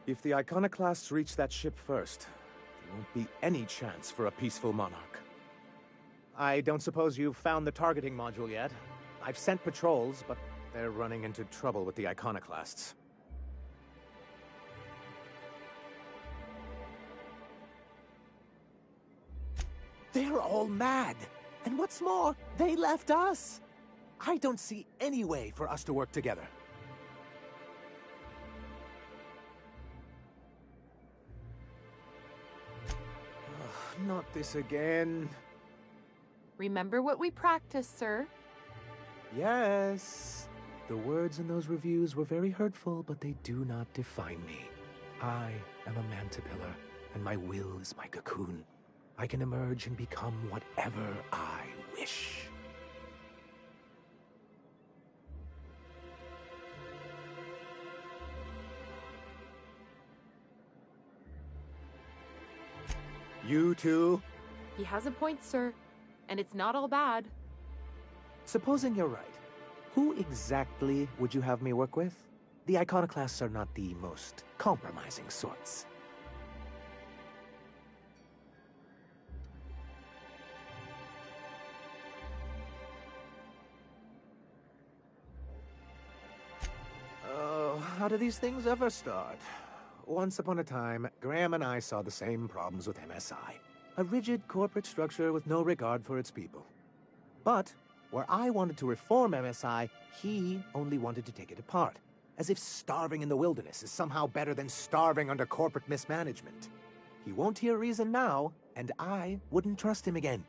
If the Iconoclasts reach that ship first, there won't be any chance for a peaceful monarch. I don't suppose you've found the targeting module yet. I've sent patrols, but they're running into trouble with the Iconoclasts. They're all mad! And what's more, they left us! I don't see any way for us to work together. Not this again. Remember what we practiced, sir. Yes. The words in those reviews were very hurtful, but they do not define me. I am a mantipillar, and my will is my cocoon. I can emerge and become whatever I wish. You too? He has a point, sir. And it's not all bad. Supposing you're right, who exactly would you have me work with? The Iconoclasts are not the most compromising sorts. Oh, how do these things ever start? Once upon a time, Graham and I saw the same problems with MSI. A rigid corporate structure with no regard for its people. But, where I wanted to reform MSI, he only wanted to take it apart. As if starving in the wilderness is somehow better than starving under corporate mismanagement. He won't hear reason now, and I wouldn't trust him again.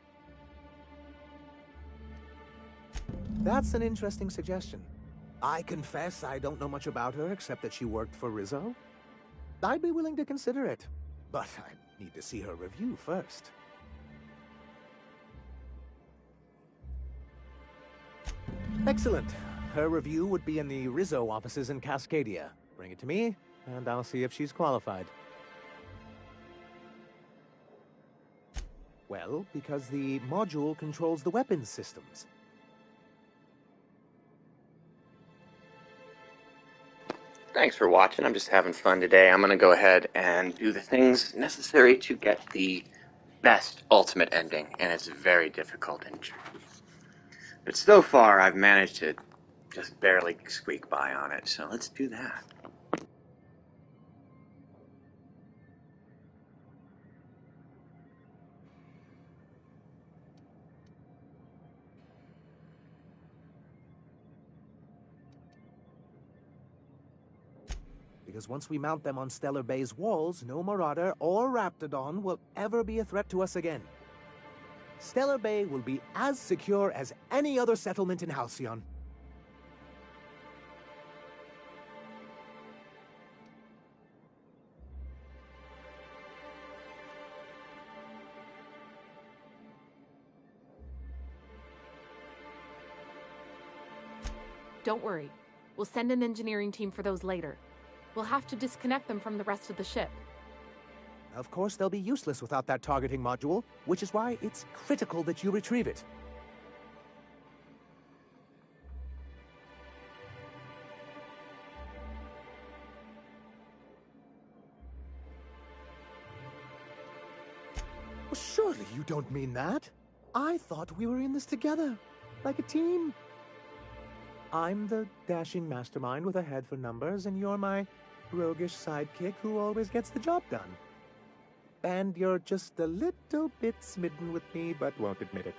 That's an interesting suggestion. I confess I don't know much about her except that she worked for Rizzo. I'd be willing to consider it, but I need to see her review first. Excellent. Her review would be in the Rizzo offices in Cascadia. Bring it to me, and I'll see if she's qualified. Well, because the module controls the weapons systems. Thanks for watching. I'm just having fun today. I'm going to go ahead and do the things necessary to get the best ultimate ending, and it's very difficult in truth. But so far, I've managed to just barely squeak by on it, so let's do that. Because once we mount them on Stellar Bay's walls, no Marauder or Raptidon will ever be a threat to us again. Stellar Bay will be as secure as any other settlement in Halcyon. Don't worry. We'll send an engineering team for those later. We'll have to disconnect them from the rest of the ship. Of course, they'll be useless without that targeting module, which is why it's critical that you retrieve it. Well, surely you don't mean that. I thought we were in this together, like a team. I'm the dashing mastermind with a head for numbers, and you're my roguish sidekick who always gets the job done. And you're just a little bit smitten with me, but won't admit it.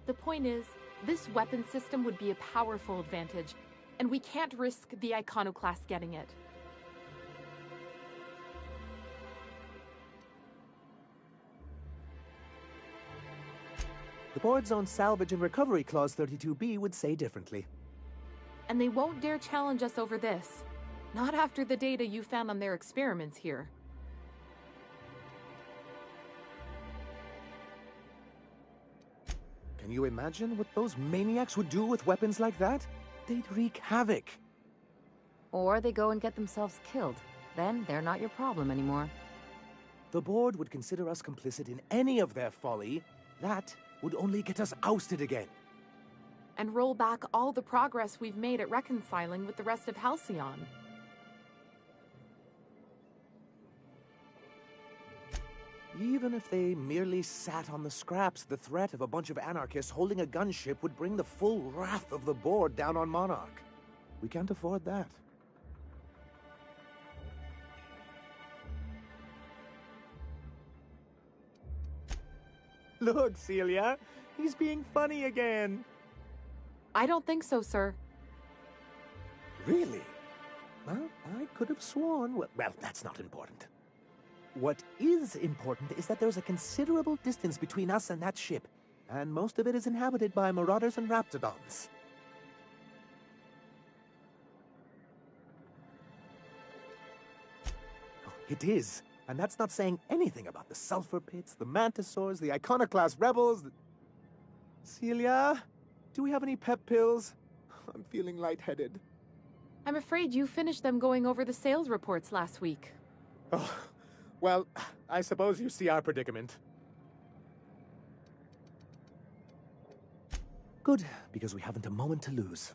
The point is, this weapon system would be a powerful advantage, and we can't risk the Iconoclast getting it. The board's own salvage and recovery clause 32B would say differently. And they won't dare challenge us over this. Not after the data you found on their experiments here. Can you imagine what those maniacs would do with weapons like that? They'd wreak havoc. Or they go and get themselves killed. Then they're not your problem anymore. The board would consider us complicit in any of their folly. That would only get us ousted again. and roll back all the progress we've made at reconciling with the rest of Halcyon. Even if they merely sat on the scraps, the threat of a bunch of anarchists holding a gunship would bring the full wrath of the board down on Monarch. We can't afford that. Look, Celia, he's being funny again. I don't think so, sir. Really? Well, I could have sworn... Well, that's not important. What is important is that there's a considerable distance between us and that ship, and most of it is inhabited by marauders and raptidons. Oh, it is, and that's not saying anything about the sulfur pits, the mantisaurs, the iconoclast rebels... Celia, do we have any pep pills? I'm feeling lightheaded. I'm afraid you finished them going over the sales reports last week. Oh, well, I suppose you see our predicament. Good, because we haven't a moment to lose.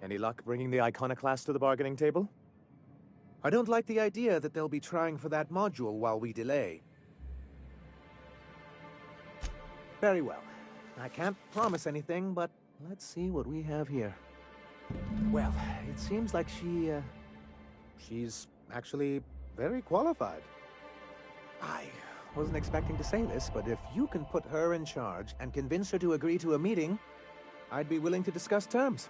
Any luck bringing the Iconoclast to the bargaining table? I don't like the idea that they'll be trying for that module while we delay. Very well. I can't promise anything, but let's see what we have here. Well, it seems like she's actually very qualified. I wasn't expecting to say this, but if you can put her in charge and convince her to agree to a meeting, I'd be willing to discuss terms.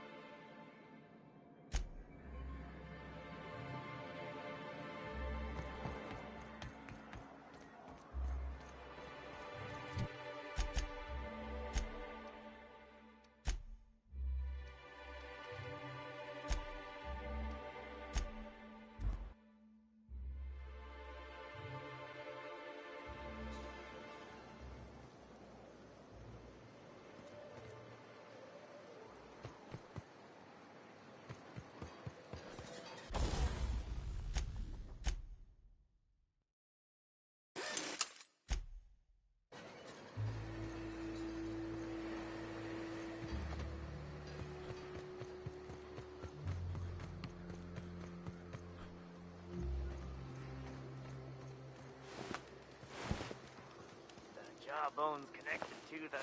Jawbone's connected to the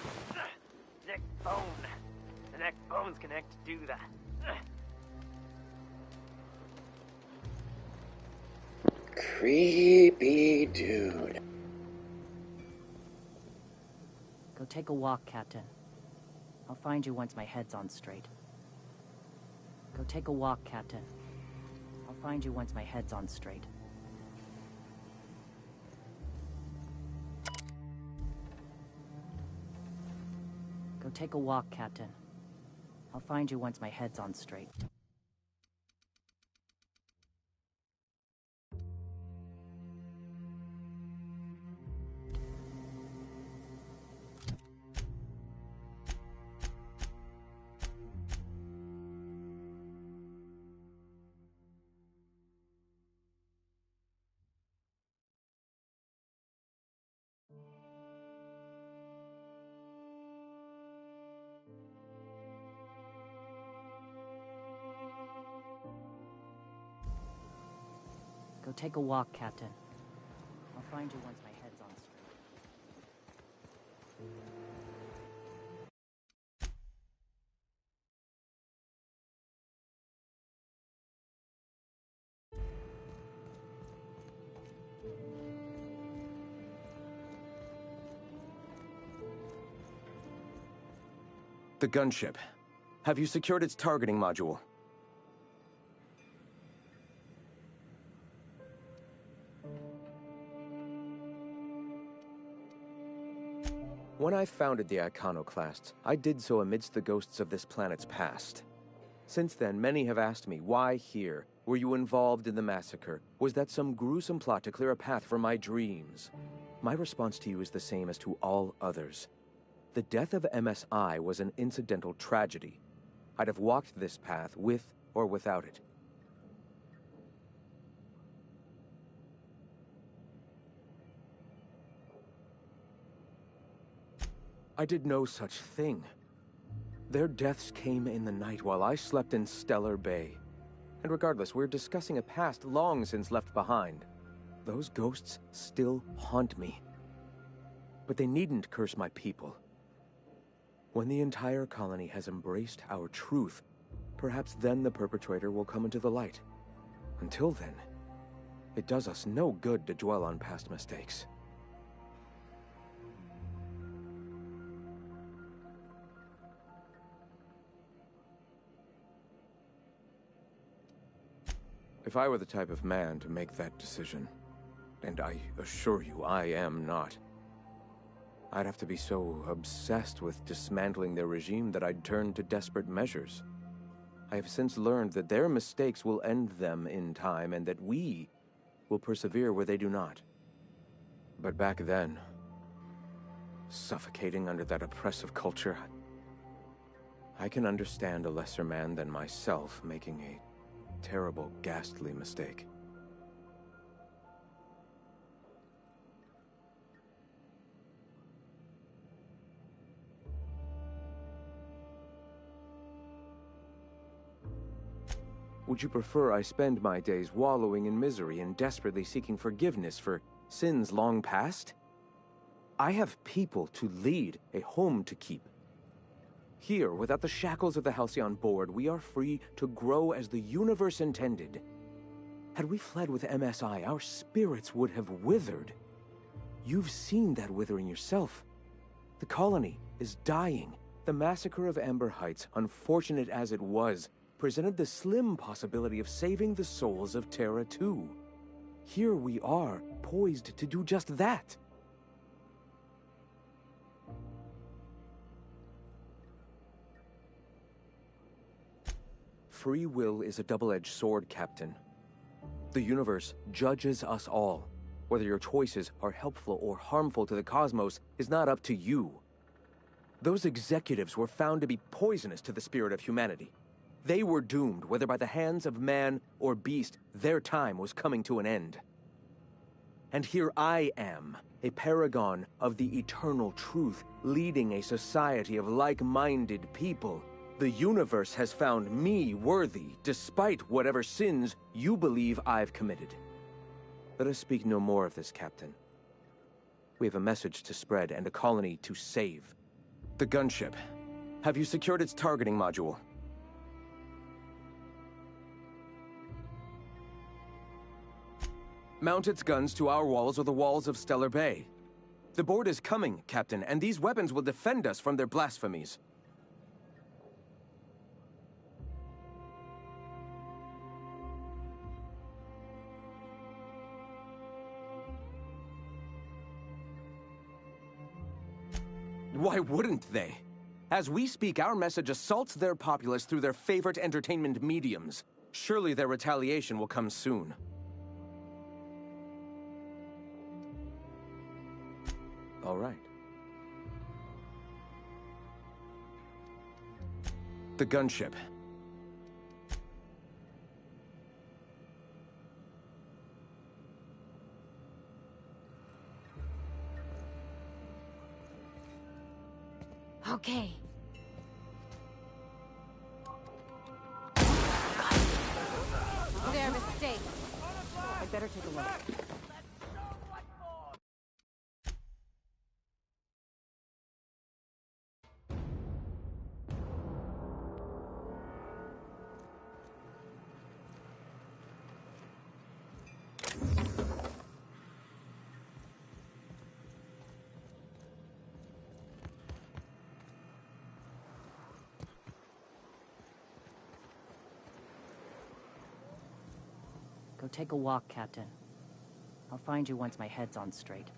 neck bone. The neck bone's connected to the... Creepy dude. Go take a walk, Captain. I'll find you once my head's on straight. Go take a walk, Captain. I'll find you once my head's on straight. Go take a walk, Captain. I'll find you once my head's on straight. Go take a walk, Captain. I'll find you once my head's on straight. The gunship. Have you secured its targeting module? When I founded the Iconoclast, I did so amidst the ghosts of this planet's past. Since then, many have asked me, why here? Were you involved in the massacre? Was that some gruesome plot to clear a path for my dreams? My response to you is the same as to all others. The death of MSI was an incidental tragedy. I'd have walked this path with or without it. I did no such thing. Their deaths came in the night while I slept in Stellar Bay. And regardless, we're discussing a past long since left behind. Those ghosts still haunt me. But they needn't curse my people. When the entire colony has embraced our truth, perhaps then the perpetrator will come into the light. Until then, it does us no good to dwell on past mistakes. If I were the type of man to make that decision, and I assure you I am not, I'd have to be so obsessed with dismantling their regime that I'd turn to desperate measures. I have since learned that their mistakes will end them in time, and that we will persevere where they do not. But back then, suffocating under that oppressive culture, I can understand a lesser man than myself making a terrible, ghastly mistake. Would you prefer I spend my days wallowing in misery and desperately seeking forgiveness for sins long past? I have people to lead, a home to keep. Here, without the shackles of the Halcyon Board, we are free to grow as the universe intended. Had we fled with MSI, our spirits would have withered. You've seen that withering yourself. The colony is dying. The massacre of Amber Heights, unfortunate as it was, presented the slim possibility of saving the souls of Terra 2. Here we are, poised to do just that. Free will is a double-edged sword, Captain. The universe judges us all. Whether your choices are helpful or harmful to the cosmos is not up to you. Those executives were found to be poisonous to the spirit of humanity. They were doomed, whether by the hands of man or beast, their time was coming to an end. And here I am, a paragon of the eternal truth, leading a society of like-minded people. The universe has found me worthy, despite whatever sins you believe I've committed. Let us speak no more of this, Captain. We have a message to spread and a colony to save. The gunship. Have you secured its targeting module? Mount its guns to our walls or the walls of Stellar Bay. The board is coming, Captain, and these weapons will defend us from their blasphemies. Why wouldn't they? As we speak, our message assaults their populace through their favorite entertainment mediums. Surely their retaliation will come soon. All right. The gunship. Okay. Their mistake. I'd better take a look. Go take a walk, Captain. I'll find you once my head's on straight.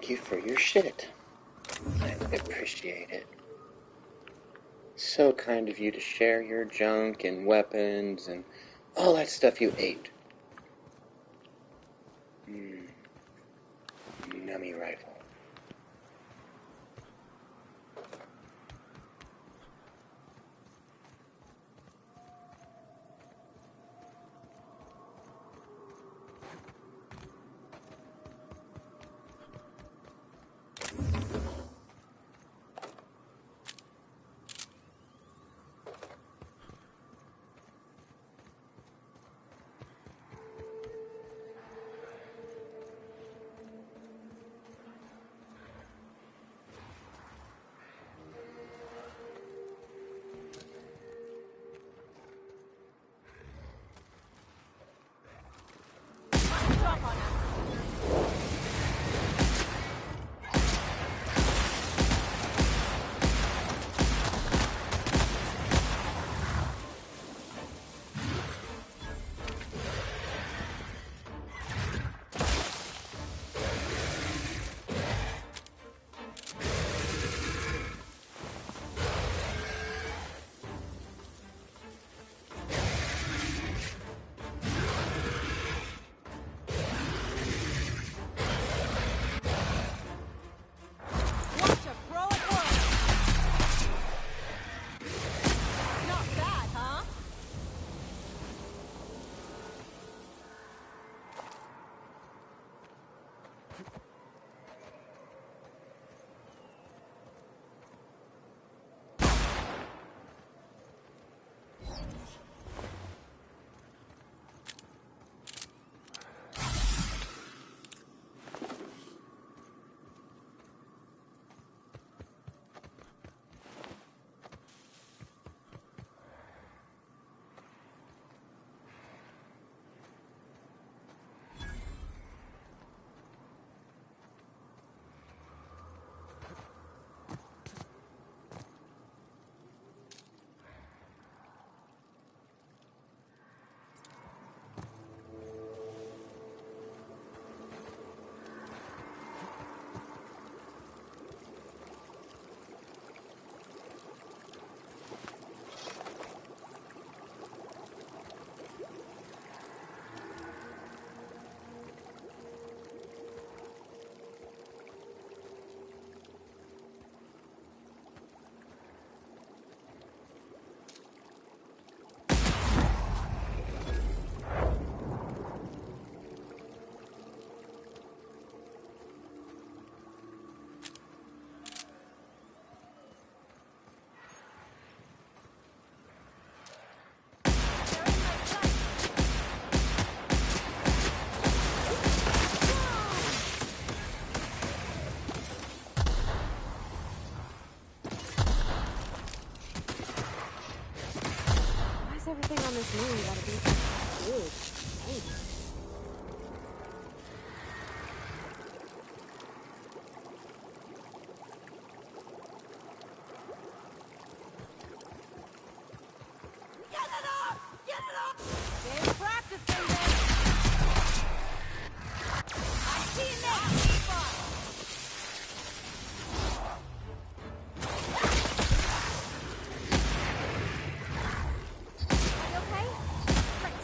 thank you for your shit. I appreciate it. So kind of you to share your junk and weapons and all that stuff you ate. Nummy rifle. Everything on this moon gotta be huge. Stay practicing this. I see you next. Are you okay? Great.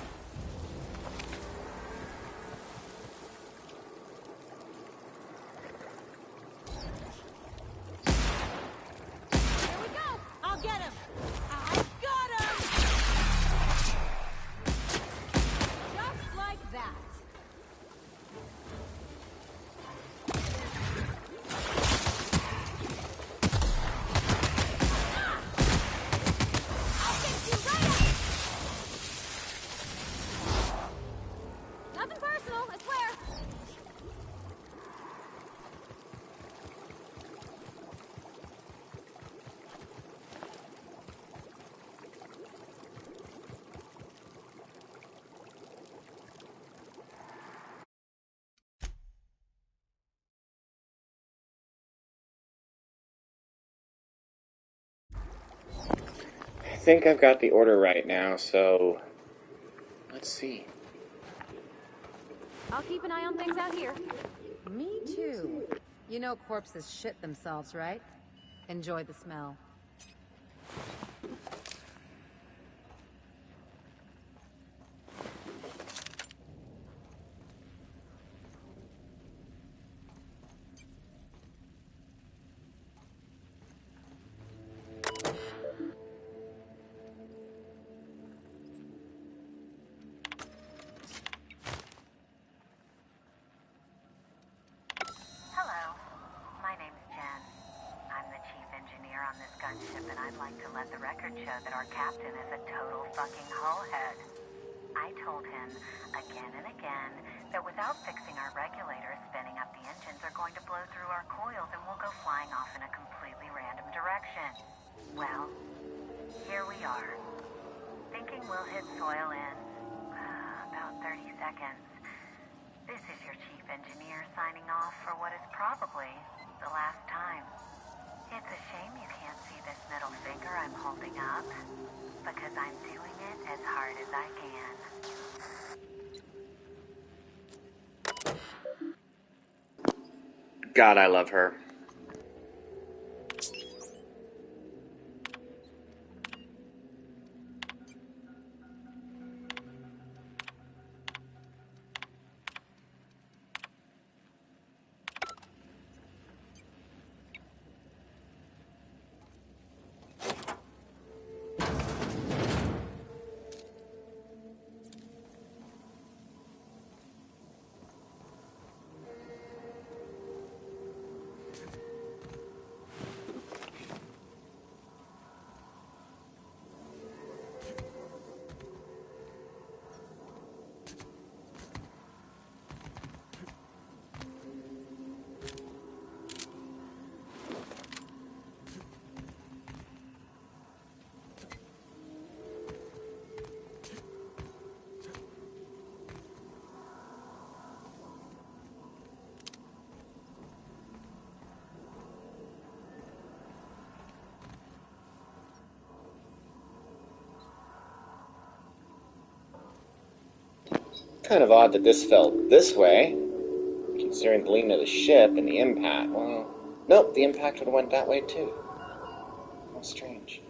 Here we go. I'll get him. I got him. Just like that. I'll fix you right up. Nothing personal, I swear. I think I've got the order right now, so let's see. I'll keep an eye on things out here. Me too. You know corpses shit themselves, right? Enjoy the smell. Hello, my name's Jen. I'm the chief engineer on this gunship, and I'd like to let the record show that our captain is a total fucking hullhead. I told him again and again that without fixing our regulators, spinning up the engines are going to blow through our coils and we'll go flying off in a completely random direction. Well, here we are. Thinking we'll hit soil in about 30 seconds. This is your chief engineer signing off for what is probably the last time. It's a shame you can't see this middle finger I'm holding up, because I'm doing it as hard as I can. God, I love her. Kind of odd that this fell this way, considering the lean of the ship and the impact. Well, nope, the impact would have went that way too. How strange.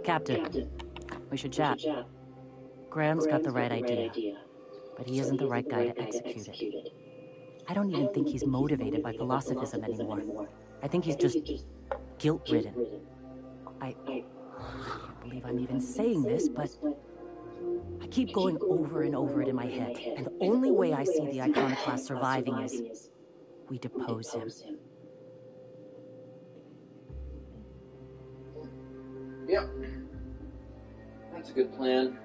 Captain, we should chat. Graham's got the right idea, but he isn't the right guy to execute it. I don't even think he's motivated by philosophism anymore. I think he's just guilt-ridden. I can't believe I'm even saying this, but I keep going over and over it in my head, and the only way I see the Iconoclast surviving is we depose him. Yep. That's a good plan.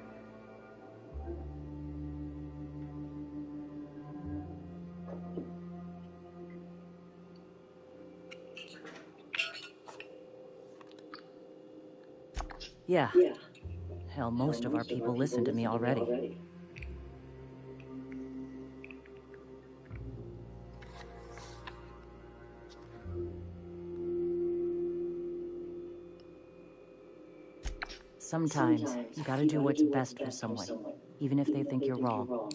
Yeah. Hell, most of our people listen to me already. Sometimes, you gotta do what's best for someone, even if they think you're wrong,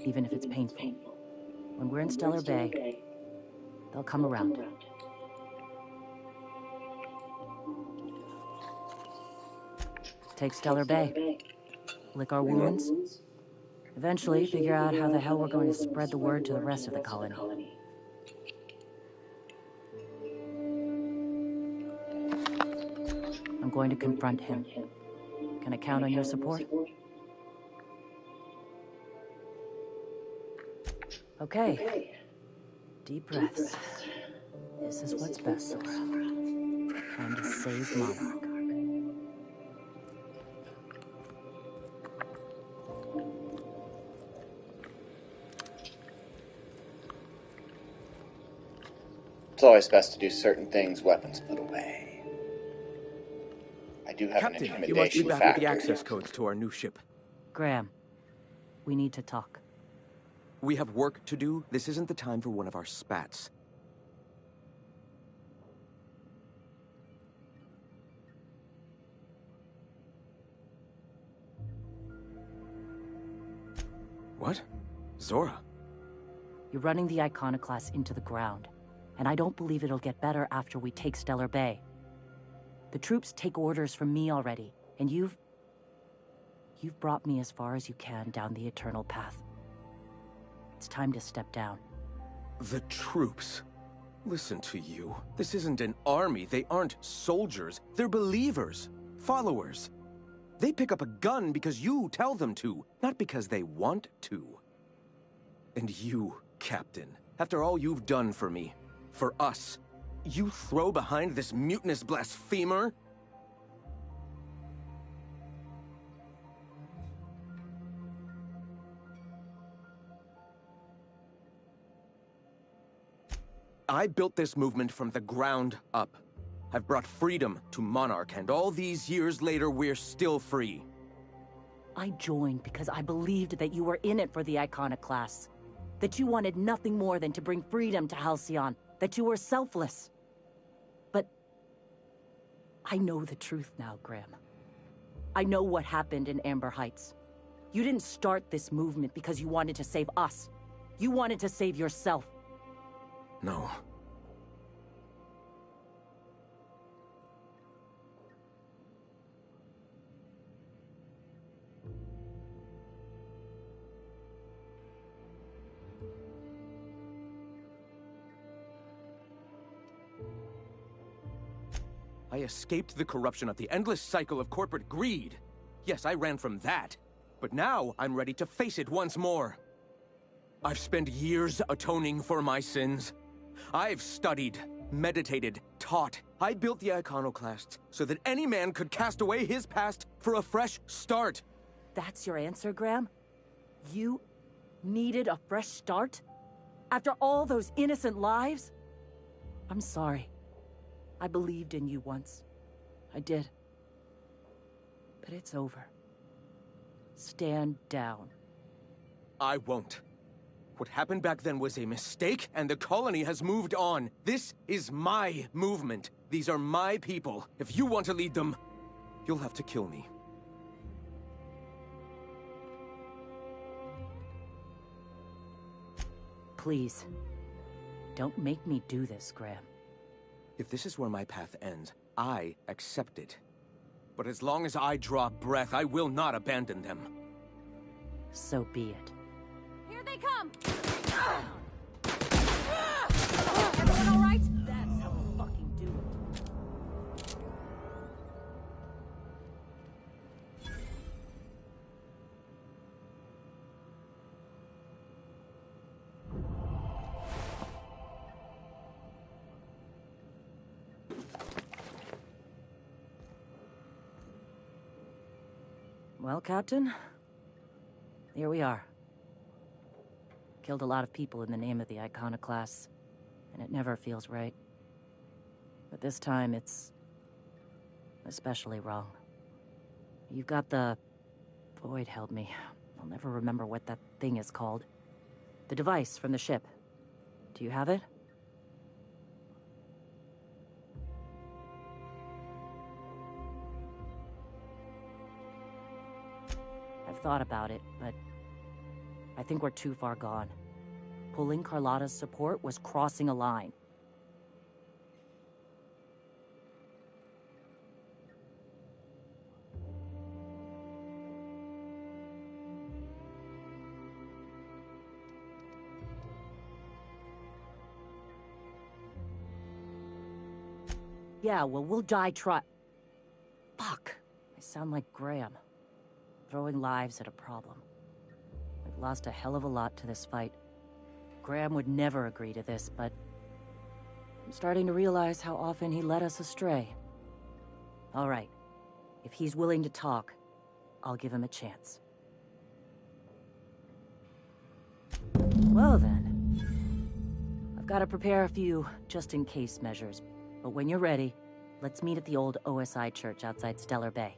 even if it's painful. When we're in Stellar Bay, they'll come around. Take Stellar Bay. Lick our wounds. Eventually, figure out how the hell we're going to spread the word to the rest of the colony. I'm going to confront him. Can I count on your support? Okay. Deep breaths. This is what's best, Sora. Time to save Monarch. It's always best to do certain things weapons put away. I do have Captain, an you must be intimidation back factor. with the access codes to our new ship. Graham, we need to talk. We have work to do. This isn't the time for one of our spats. What? Zora? You're running the Iconoclast into the ground, and I don't believe it'll get better after we take Stellar Bay. The troops take orders from me already, and you've brought me as far as you can down the eternal path. It's time to step down. The troops? Listen to you. This isn't an army. They aren't soldiers. They're believers. Followers. They pick up a gun because you tell them to, not because they want to. And you, Captain, after all you've done for me, for us, you throw behind this mutinous blasphemer? I built this movement from the ground up. I've brought freedom to Monarch, and all these years later, we're still free. I joined because I believed that you were in it for the Iconoclasts. That you wanted nothing more than to bring freedom to Halcyon. That you were selfless. But I know the truth now, Graham. I know what happened in Amber Heights. You didn't start this movement because you wanted to save us. You wanted to save yourself. No. I escaped the corruption of the endless cycle of corporate greed. Yes, I ran from that. But now I'm ready to face it once more. I've spent years atoning for my sins. I've studied, meditated, taught. I built the Iconoclasts so that any man could cast away his past for a fresh start. That's your answer, Graham? You needed a fresh start? After all those innocent lives? I'm sorry. I believed in you once. I did. But it's over. Stand down. I won't. What happened back then was a mistake, and the colony has moved on. This is my movement. These are my people. If you want to lead them, you'll have to kill me. Please. Don't make me do this, Graham. If this is where my path ends, I accept it. But as long as I draw breath, I will not abandon them. So be it. Here they come! Everyone all right? That's how we fucking do it. Well, Captain, here we are. Killed a lot of people in the name of the Iconoclasts, and it never feels right. But this time, it's especially wrong. You've got the... Void held me. I'll never remember what that thing is called. The device from the ship. Do you have it? I've thought about it, but I think we're too far gone. Pulling Carlotta's support was crossing a line. Yeah, well, we'll die Fuck. I sound like Graham. Throwing lives at a problem. We've lost a hell of a lot to this fight. Graham would never agree to this, but I'm starting to realize how often he led us astray. All right. If he's willing to talk, I'll give him a chance. Well then. I've got to prepare a few just-in-case measures, but when you're ready, let's meet at the old OSI church outside Stellar Bay.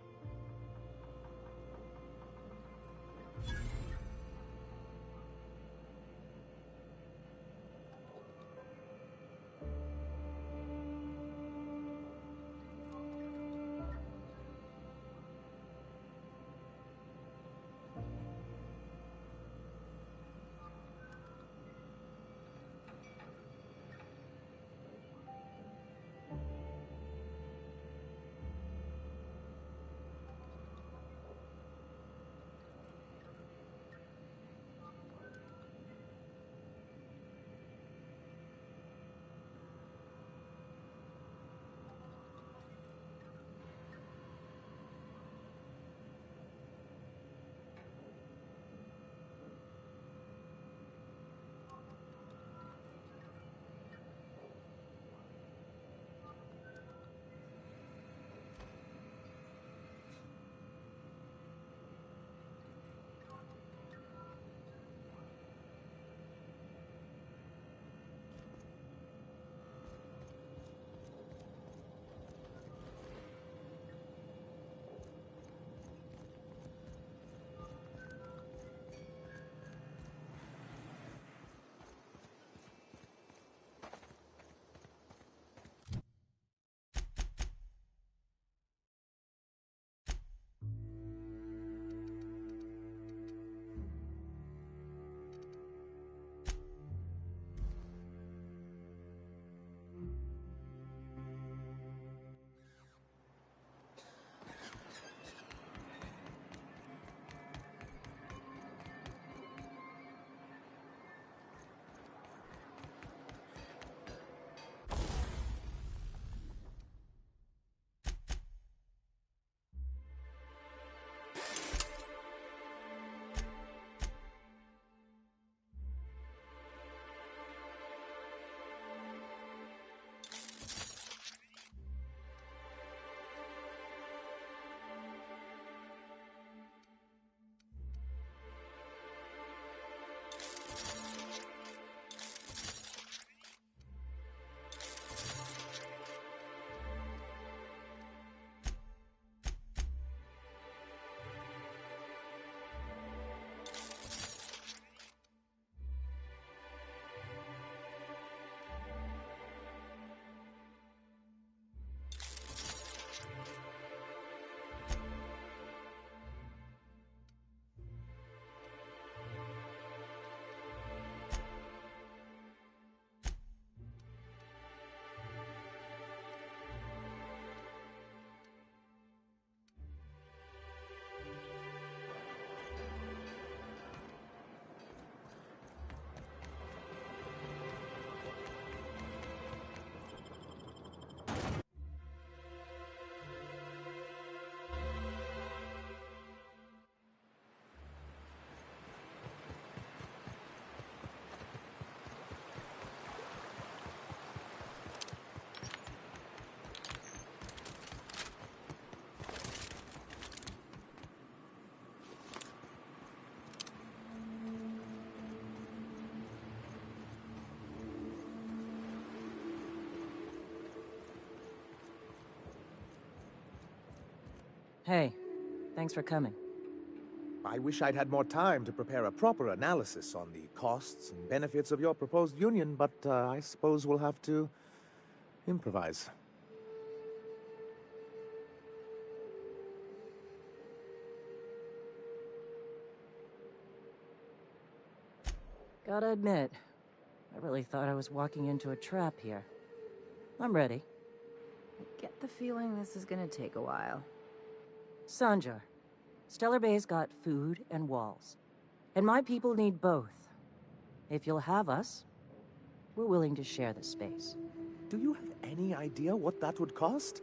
Hey, thanks for coming. I wish I'd had more time to prepare a proper analysis on the costs and benefits of your proposed union, but I suppose we'll have to improvise. Gotta admit, I really thought I was walking into a trap here. I'm ready. I get the feeling this is gonna take a while. Sanjar, Stellar Bay's got food and walls. And my people need both. If you'll have us, we're willing to share the space. Do you have any idea what that would cost?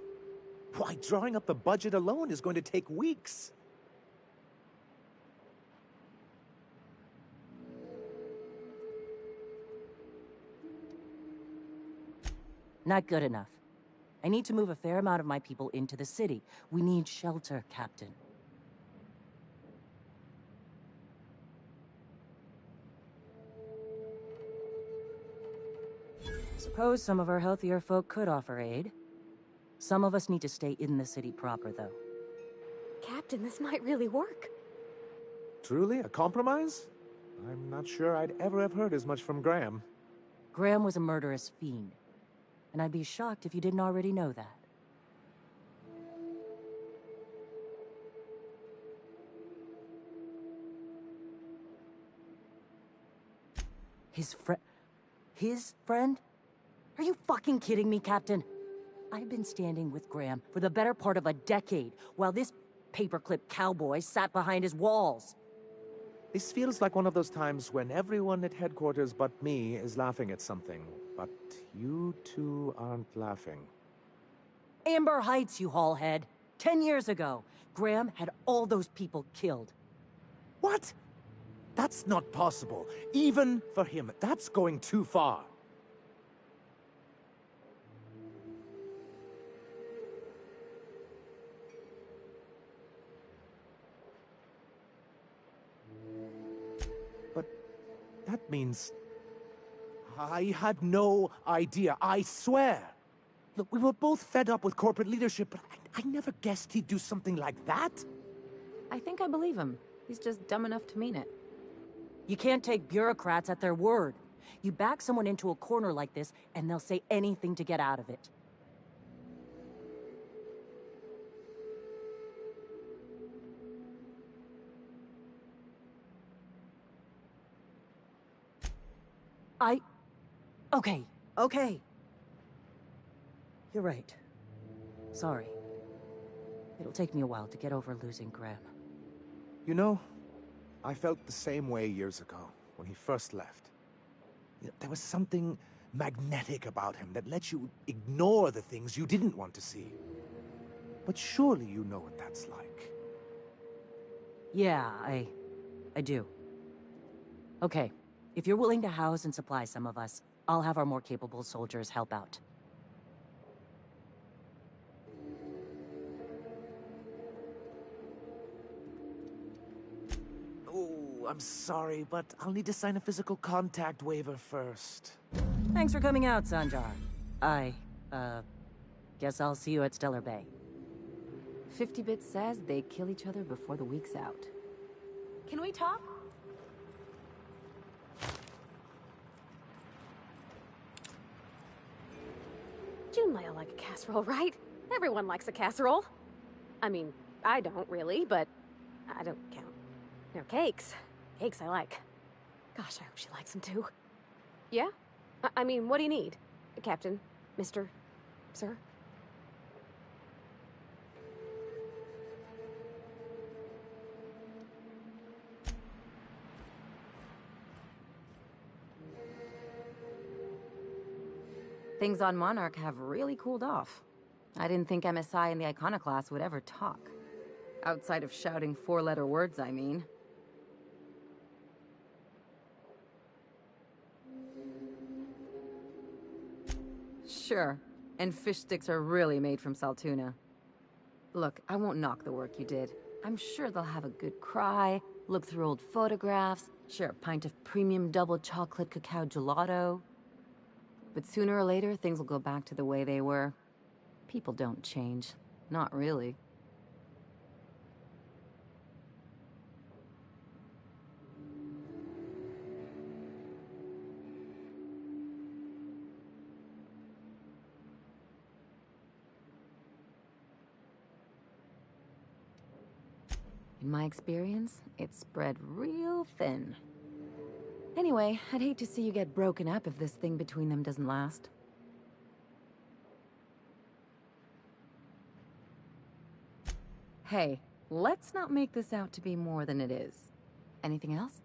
Why, drawing up the budget alone is going to take weeks. Not good enough. I need to move a fair amount of my people into the city. We need shelter, Captain. Suppose some of our healthier folk could offer aid. Some of us need to stay in the city proper, though. Captain, this might really work. Truly, a compromise? I'm not sure I'd ever have heard as much from Graham. Graham was a murderous fiend, and I'd be shocked if you didn't already know that. His friend? Are you fucking kidding me, Captain? I've been standing with Graham for the better part of a decade, while this paperclip cowboy sat behind his walls. This feels like one of those times when everyone at headquarters but me is laughing at something, but you two aren't laughing. Amber Heights, you haulhead. 10 years ago, Graham had all those people killed. What? That's not possible. Even for him, that's going too far. But that means I had no idea, I swear. Look, we were both fed up with corporate leadership, but I never guessed he'd do something like that. I think I believe him. He's just dumb enough to mean it. You can't take bureaucrats at their word. You back someone into a corner like this, and they'll say anything to get out of it. Okay. You're right. Sorry. It'll take me a while to get over losing Graham. You know, I felt the same way years ago, when he first left. You know, there was something magnetic about him that let you ignore the things you didn't want to see. But surely you know what that's like. Yeah, I do. Okay, if you're willing to house and supply some of us, I'll have our more capable soldiers help out. Oh, I'm sorry, but I'll need to sign a physical contact waiver first. Thanks for coming out, Sanjar. Guess I'll see you at Stellar Bay. 50-bit says they kill each other before the week's out. Can we talk? June lay like a casserole, right? Everyone likes a casserole. I mean, I don't really, but I don't count. No, cakes. Cakes I like. Gosh, I hope she likes them too. Yeah? I mean, what do you need? Captain? Mr. Sir? Things on Monarch have really cooled off. I didn't think MSI and the Iconoclast would ever talk. Outside of shouting four-letter words, I mean. Sure, and fish sticks are really made from Saltuna. Look, I won't knock the work you did. I'm sure they'll have a good cry, look through old photographs, share a pint of premium double chocolate cacao gelato. But sooner or later, things will go back to the way they were. People don't change. Not really. In my experience, it's spread real thin. Anyway, I'd hate to see you get broken up if this thing between them doesn't last. Hey, let's not make this out to be more than it is. Anything else?